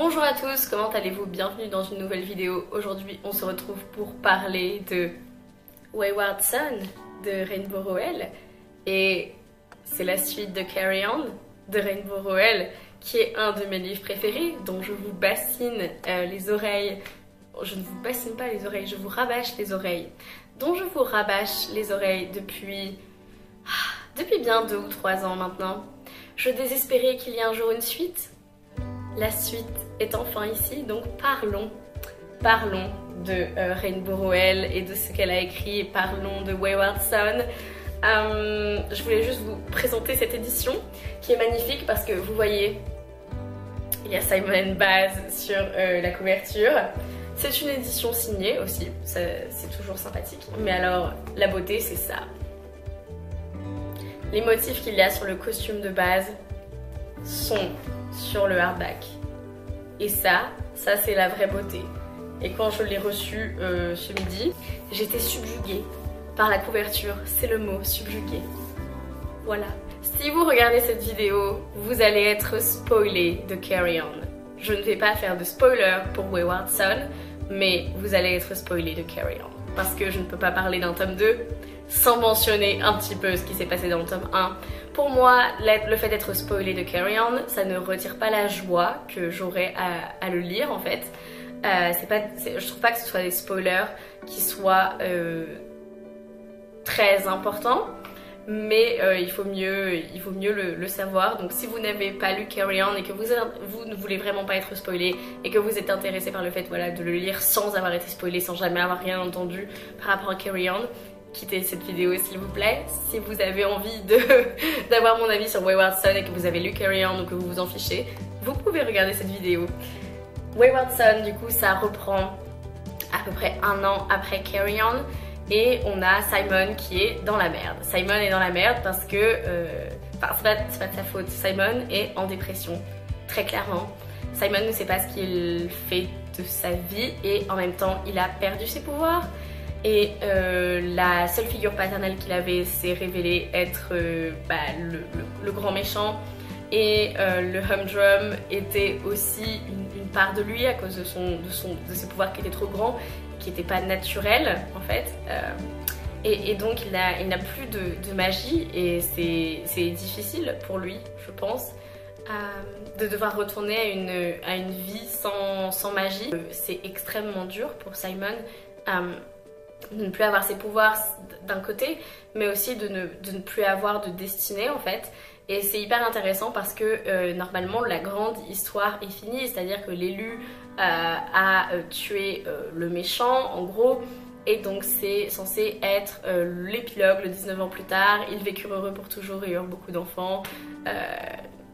Bonjour à tous, comment allez-vous? Bienvenue dans une nouvelle vidéo. Aujourd'hui on se retrouve pour parler de Wayward Son de Rainbow Rowell. Et c'est la suite de Carry On de Rainbow Rowell, qui est un de mes livres préférés, dont je vous bassine les oreilles. Je ne vous bassine pas les oreilles, je vous rabâche les oreilles. Dont je vous rabâche les oreilles depuis bien 2 ou 3 ans maintenant. Je désespérais qu'il y ait un jour une suite. La suite est enfin ici, donc parlons de Rainbow Rowell et de ce qu'elle a écrit, et parlons de Wayward Son. Je voulais juste vous présenter cette édition qui est magnifique parce que vous voyez, il y a Simon & Baz sur la couverture. C'est une édition signée aussi, c'est toujours sympathique. Mais alors, la beauté c'est ça. Les motifs qu'il y a sur le costume de Baz sont sur le hardback. Et ça c'est la vraie beauté. Et quand je l'ai reçu ce midi, j'étais subjuguée par la couverture. C'est le mot, subjuguée. Voilà. Si vous regardez cette vidéo, vous allez être spoilé de Carry On. Je ne vais pas faire de spoiler pour Wayward Son, mais vous allez être spoilé de Carry On. Parce que je ne peux pas parler d'un tome 2 sans mentionner un petit peu ce qui s'est passé dans le tome 1. Pour moi, le fait d'être spoilé de Carry On, ça ne retire pas la joie que j'aurais à le lire en fait. Je trouve pas que ce soit des spoilers qui soient très importants, mais il faut mieux le savoir. Donc si vous n'avez pas lu Carry On et que vous ne voulez vraiment pas être spoilé et que vous êtes intéressé par le fait de le lire sans avoir été spoilé, sans jamais avoir rien entendu par rapport à Carry On, quittez cette vidéo s'il vous plaît. Si vous avez envie d'avoir mon avis sur Wayward Son et que vous avez lu Carry On ou que vous vous en fichez, vous pouvez regarder cette vidéo. Wayward Son, du coup, ça reprend à peu près 1 an après Carry On et on a Simon qui est dans la merde. Simon est dans la merde parce que, c'est pas de sa faute, Simon est en dépression, très clairement. Simon ne sait pas ce qu'il fait de sa vie et en même temps il a perdu ses pouvoirs. Et la seule figure paternelle qu'il avait s'est révélée être le grand méchant. Et le Humdrum était aussi une part de lui à cause de ses pouvoirs qui étaient trop grands, qui n'étaient pas naturels en fait. Et donc il n'a plus de magie et c'est difficile pour lui, je pense, de devoir retourner à une vie sans magie. C'est extrêmement dur pour Simon. De ne plus avoir ses pouvoirs d'un côté, mais aussi de ne plus avoir de destinée en fait. Et c'est hyper intéressant parce que normalement la grande histoire est finie, c'est-à-dire que l'élu a tué le méchant en gros, et donc c'est censé être l'épilogue, le 19 ans plus tard. Ils vécurent heureux pour toujours et eurent beaucoup d'enfants.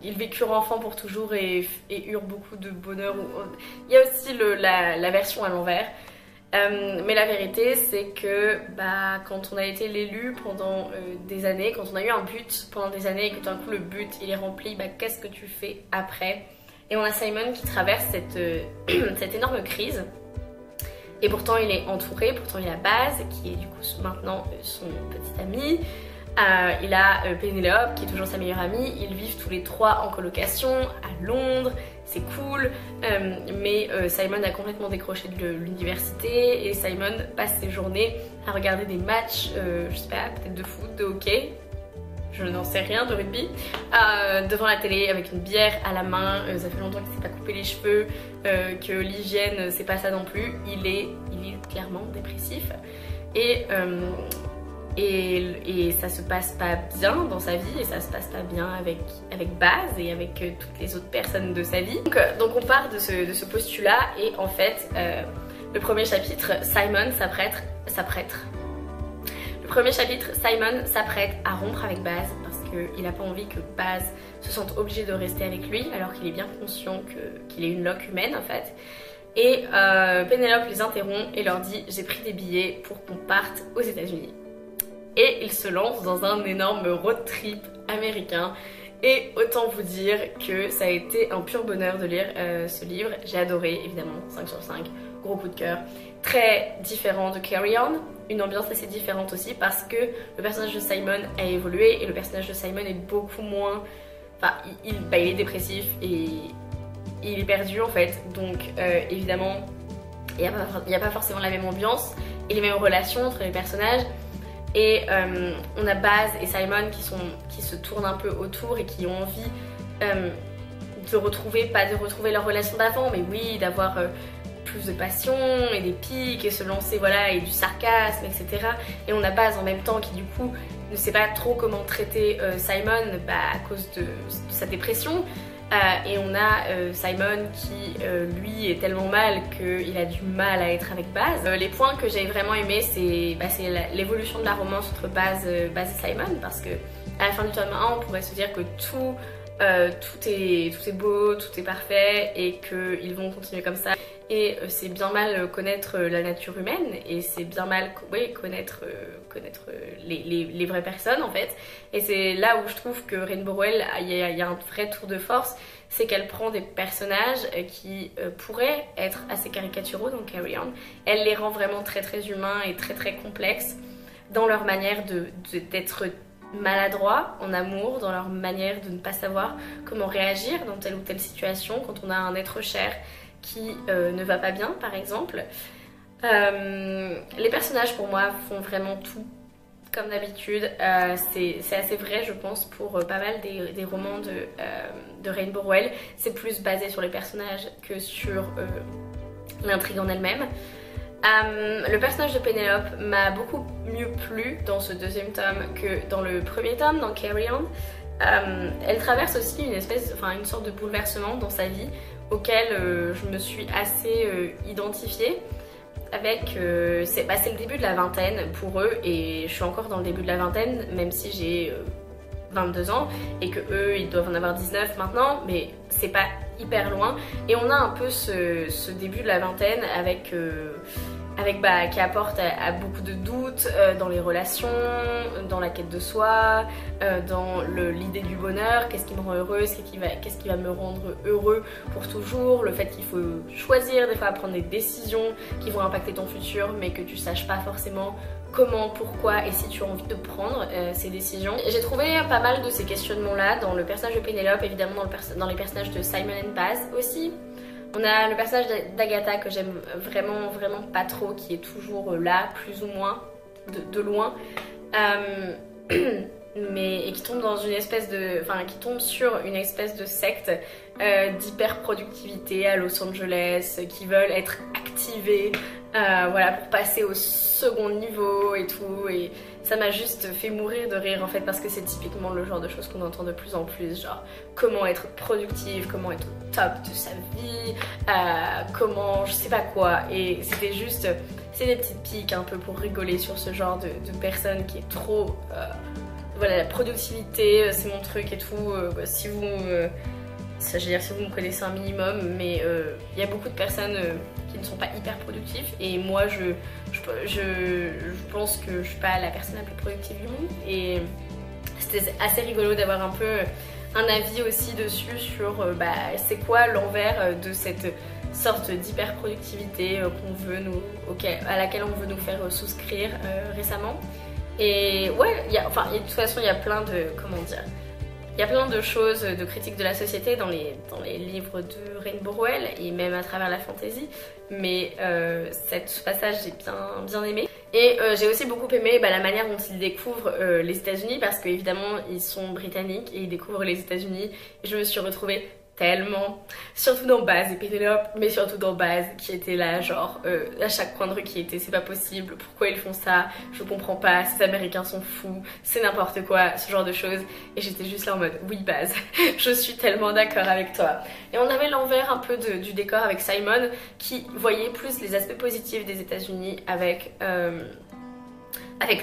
Ils vécurent enfants pour toujours et eurent beaucoup de bonheur. Il y a aussi la version à l'envers. Mais la vérité c'est que quand on a été l'élu pendant des années, quand on a eu un but pendant des années et que tout d'un coup le but il est rempli, qu'est-ce que tu fais après? Et on a Simon qui traverse cette énorme crise et pourtant il est entouré, pourtant il a Baz qui est du coup maintenant son petit ami. Il a Penelope qui est toujours sa meilleure amie. Ils vivent tous les 3 en colocation à Londres, c'est cool, mais Simon a complètement décroché de l'université et Simon passe ses journées à regarder des matchs, je sais pas, peut-être de foot, de hockey, je n'en sais rien, de rugby, devant la télé avec une bière à la main. Ça fait longtemps qu'il s'est pas coupé les cheveux, que l'hygiène c'est pas ça non plus. Il est clairement dépressif et ça se passe pas bien dans sa vie et ça se passe pas bien avec Baz et avec toutes les autres personnes de sa vie. Donc on part de ce postulat et en fait le premier chapitre, Simon s'apprête à rompre avec Baz parce qu'il n'a pas envie que Baz se sente obligé de rester avec lui alors qu'il est bien conscient qu'il est une loque humaine en fait. Et Penelope les interrompt et leur dit: j'ai pris des billets pour qu'on parte aux États-Unis. Et il se lance dans un énorme road trip américain. Et autant vous dire que ça a été un pur bonheur de lire ce livre. J'ai adoré, évidemment, 5 sur 5, gros coup de cœur. Très différent de Carry On, une ambiance assez différente aussi parce que le personnage de Simon a évolué et le personnage de Simon est beaucoup moins... Enfin, il est dépressif et il est perdu en fait, donc évidemment il n'y a pas forcément la même ambiance et les mêmes relations entre les personnages. Et on a Baz et Simon qui se tournent un peu autour et qui ont envie de retrouver, pas de retrouver leur relation d'avant, mais oui, d'avoir plus de passion et des pics et se lancer, voilà, et du sarcasme, etc. Et on a Baz en même temps qui du coup ne sait pas trop comment traiter Simon à cause de sa dépression. Et on a Simon qui lui est tellement mal qu'il a du mal à être avec Baz. Les points que j'ai vraiment aimés, c'est l'évolution de la romance entre Baz et Simon, parce que à la fin du tome 1 on pourrait se dire que tout est beau, tout est parfait et qu'ils vont continuer comme ça. Et c'est bien mal connaître la nature humaine et c'est bien mal connaître les vraies personnes en fait. Et c'est là où je trouve que Rainbow Rowell, il y a un vrai tour de force, c'est qu'elle prend des personnages qui pourraient être assez caricaturaux dans Carry On. Elle les rend vraiment très très humains et très très complexes dans leur manière d'être maladroits en amour, dans leur manière de ne pas savoir comment réagir dans telle ou telle situation quand on a un être cher qui ne va pas bien par exemple. Les personnages pour moi font vraiment tout comme d'habitude. C'est assez vrai je pense pour pas mal des romans de Rainbow Rowell. C'est plus basé sur les personnages que sur l'intrigue en elle-même. Le personnage de Penelope m'a beaucoup mieux plu dans ce deuxième tome que dans le premier tome, dans Carry On. Elle traverse aussi une sorte de bouleversement dans sa vie auquel je me suis assez identifiée avec... c'est le début de la vingtaine pour eux et je suis encore dans le début de la vingtaine même si j'ai 22 ans et que eux ils doivent en avoir 19 maintenant, mais c'est pas hyper loin. Et on a un peu ce début de la vingtaine avec qui apporte à beaucoup de doutes dans les relations, dans la quête de soi, dans l'idée du bonheur, qu'est-ce qui me rend heureuse, qu'est-ce qui va me rendre heureux pour toujours, le fait qu'il faut choisir des fois à prendre des décisions qui vont impacter ton futur mais que tu saches pas forcément comment, pourquoi et si tu as envie de prendre ces décisions. J'ai trouvé pas mal de ces questionnements là dans le personnage de Penelope, évidemment dans les personnages de Simon et Baz aussi. On a le personnage d'Agatha que j'aime vraiment pas trop, qui est toujours là, plus ou moins, de loin, et qui tombe dans une espèce de... qui tombe sur une espèce de secte d'hyper productivité à Los Angeles, qui veulent être activés, voilà, pour passer au second niveau et tout, et ça m'a juste fait mourir de rire en fait, parce que c'est typiquement le genre de choses qu'on entend de plus en plus, genre comment être productive, comment être au top de sa vie, comment je sais pas quoi, et c'était juste, c'est des petites piques un peu pour rigoler sur ce genre de personne qui est trop, voilà, la productivité c'est mon truc et tout, si vous me connaissez un minimum, mais il y a beaucoup de personnes qui ne sont pas hyper productifs et moi je pense que je suis pas la personne la plus productive du monde, et c'était assez rigolo d'avoir un peu un avis aussi dessus sur c'est quoi l'envers de cette sorte d'hyper productivité à laquelle on veut nous faire souscrire récemment. Et ouais, de toute façon il y a plein de, comment dire, il y a plein de choses, de critiques de la société dans les livres de Rainbow Rowell et même à travers la fantasy, mais ce passage j'ai bien aimé. Et j'ai aussi beaucoup aimé la manière dont ils découvrent les États-Unis, parce qu'évidemment ils sont britanniques et ils découvrent les États-Unis, et je me suis retrouvée tellement, surtout dans Baz et Penelope, mais surtout dans Baz qui était là genre à chaque coin de rue qui était c'est pas possible, pourquoi ils font ça, je comprends pas, ces Américains sont fous, c'est n'importe quoi, ce genre de choses, et j'étais juste là en mode oui Baz, je suis tellement d'accord avec toi. Et on avait l'envers un peu du décor avec Simon qui voyait plus les aspects positifs des États-Unis avec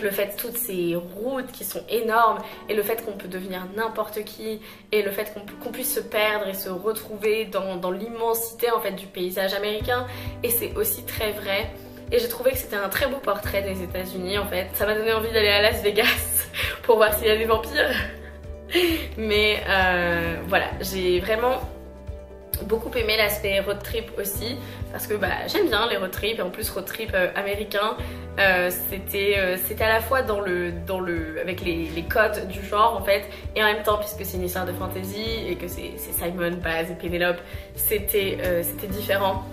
le fait toutes ces routes qui sont énormes et le fait qu'on peut devenir n'importe qui et le fait qu'on puisse se perdre et se retrouver dans l'immensité en fait du paysage américain, et c'est aussi très vrai. Et j'ai trouvé que c'était un très beau portrait des États-Unis en fait. Ça m'a donné envie d'aller à Las Vegas pour voir s'il y a des vampires. Mais voilà, j'ai vraiment beaucoup aimé l'aspect road trip aussi parce que bah, j'aime bien les road trips et en plus road trip américain c'était à la fois avec les codes du genre en fait et en même temps puisque c'est une histoire de fantasy et que c'est Simon, Baz et Penelope c'était différent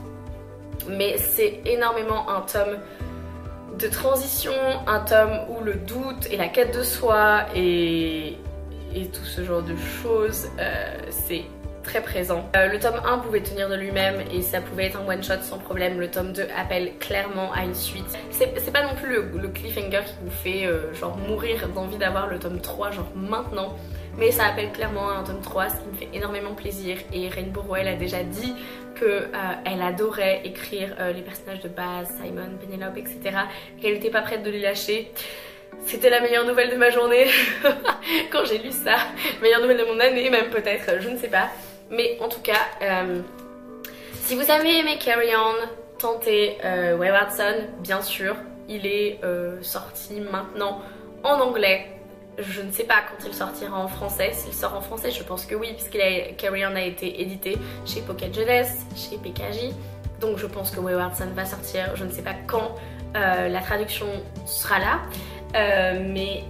mais c'est énormément un tome de transition, un tome où le doute et la quête de soi et tout ce genre de choses c'est très présent. Le tome 1 pouvait tenir de lui-même et ça pouvait être un one shot sans problème. Le tome 2 appelle clairement à une suite. C'est pas non plus le cliffhanger qui vous fait genre mourir d'envie d'avoir le tome 3 genre maintenant. Mais ça appelle clairement à un tome 3, ce qui me fait énormément plaisir. Et Rainbow Rowell a déjà dit qu'elle adorait écrire les personnages de Baz, Simon, Penelope, etc. Qu'elle n'était pas prête de les lâcher. C'était la meilleure nouvelle de ma journée quand j'ai lu ça. Meilleure nouvelle de mon année même peut-être, je ne sais pas. Mais en tout cas, si vous avez aimé Carry On, tentez Wayward Son, bien sûr. Il est sorti maintenant en anglais. Je ne sais pas quand il sortira en français. S'il sort en français, je pense que oui, puisque Carry On a été édité chez Pocket Jeunesse, chez PKJ. Donc je pense que Wayward Son va sortir. Je ne sais pas quand la traduction sera là. Mais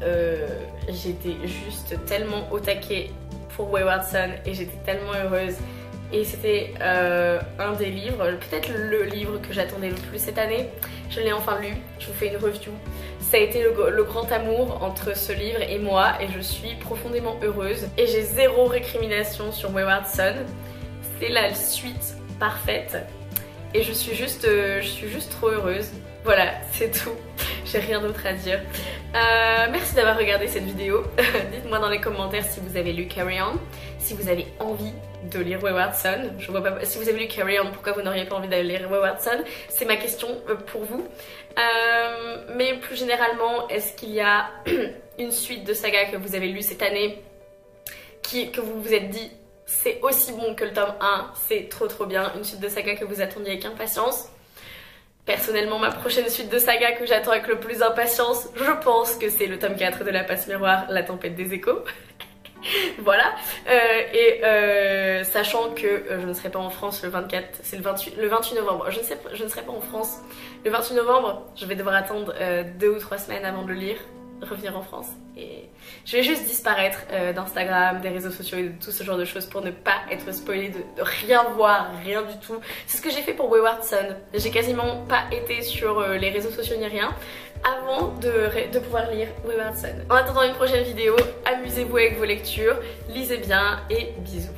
j'étais juste tellement au taquet pour Wayward Son et j'étais tellement heureuse et c'était un des livres, peut-être le livre que j'attendais le plus cette année. Je l'ai enfin lu, je vous fais une review. Ça a été le grand amour entre ce livre et moi et je suis profondément heureuse et j'ai zéro récrimination sur Wayward Son. C'est la suite parfaite et je suis juste trop heureuse. Voilà, c'est tout. J'ai rien d'autre à dire. Merci d'avoir regardé cette vidéo. Dites-moi dans les commentaires si vous avez lu Carry On, si vous avez envie de lire Wayward Son. Je vois pas si vous avez lu Carry On, pourquoi vous n'auriez pas envie d'aller lire Wayward Son. C'est ma question pour vous. Mais plus généralement, est-ce qu'il y a une suite de sagas que vous avez lu cette année que vous vous êtes dit c'est aussi bon que le tome 1, c'est trop bien, une suite de sagas que vous attendiez avec impatience? Personnellement, ma prochaine suite de saga que j'attends avec le plus d'impatience, je pense que c'est le tome 4 de La Passe Miroir, La Tempête des Échos. Voilà. Sachant que je ne serai pas en France le 24, c'est le 28 novembre. Je ne serai pas en France le 28 novembre. Je vais devoir attendre 2 ou 3 semaines avant de le lire, revenir en France. Et je vais juste disparaître d'Instagram, des réseaux sociaux et de tout ce genre de choses pour ne pas être spoilée, de rien voir, rien du tout. C'est ce que j'ai fait pour Wayward Son. J'ai quasiment pas été sur les réseaux sociaux ni rien avant de pouvoir lire Wayward Son. En attendant une prochaine vidéo, amusez-vous avec vos lectures, lisez bien et bisous.